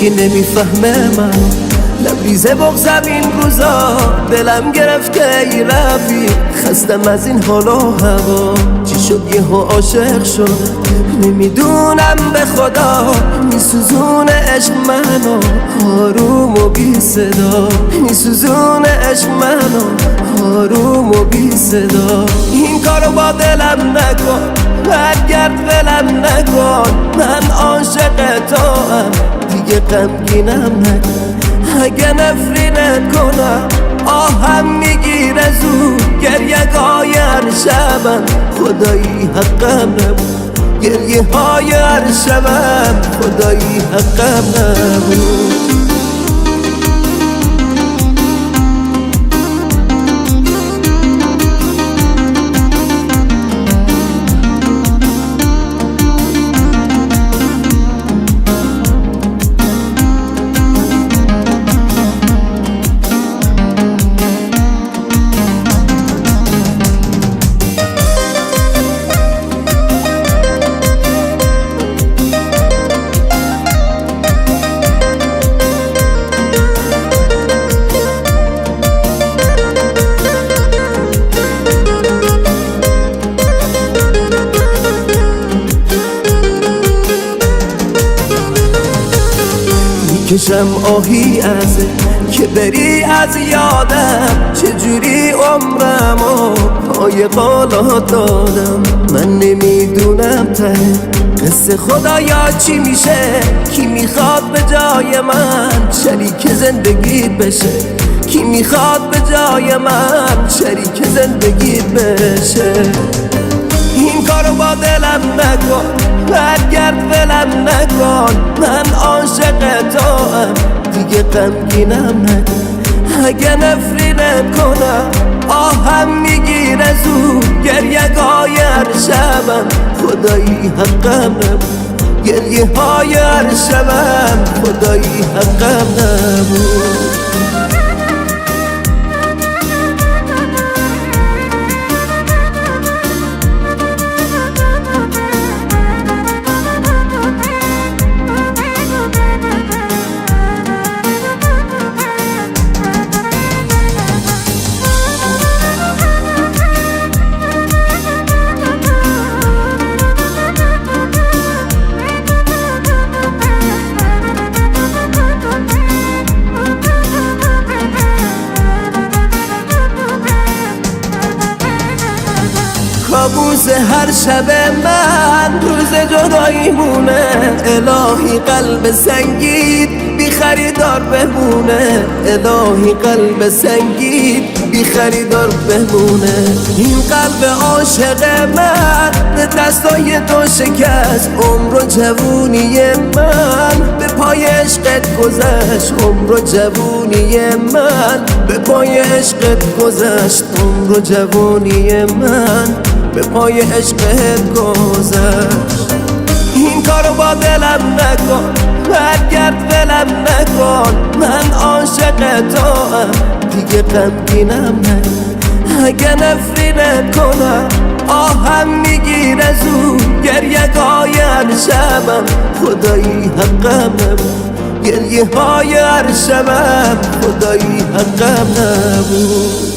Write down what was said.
هیچی نمیفهمه من لبریز بغضم این روزا دلم گرفته ای رفیق خستم از این حال و هوا چی شد یهو عاشق شد نمیدونم به خدا میسوزونه عشق منو آروم و بی صدا میسوزونه عشق منو آروم و بی صدا این کارو با دلم نکن برگرد ولم نکن من عاشق تو هم دیگه غمگینم نکن اگه نفرینت کنم آهم میگیره زود گریه های هر شبم خدایی حقم نبود گریه های هر شبم خدایی حقم نبود کشم آهی ازه که بری از یادم چجوری عمرمو پای بالا دادم من نمیدونم ته قصه خدایا چی میشه کی میخواد به جای من شریک زندگیت بشه کی میخواد به جای من شریک زندگیت بشه این کارو با دلم نکن برگرد ولم نکن من عاشق تو هم دیگه غمگینم نکن اگه نفرینت کنم آهم میگیره زود گریه های هر شبم خدایی حقم نبود گریه های هر شبم خدایی حقم نبود کابوس هر شب من روز جدایی مونه الهی قلب سنگیت بی خریدار بمونه الهی قلب سنگیت بی خریدار بمونه این قلب عاشق من به دستای تو شکست عمر و جوونی من به پای عشقت گذشت عمر و جوونی من به پای عشقت گذشت عمر و جوونی من به پای عشقت گذشت این کارو با دلم نکن برگرد ولم نکن من عاشق تو هم دیگه غمگینم نکن اگه نفرینت کنم آهم میگیره زود گریه های هر شبم خدایی حقم نبود گریه های هر شبم خدایی حقم نبود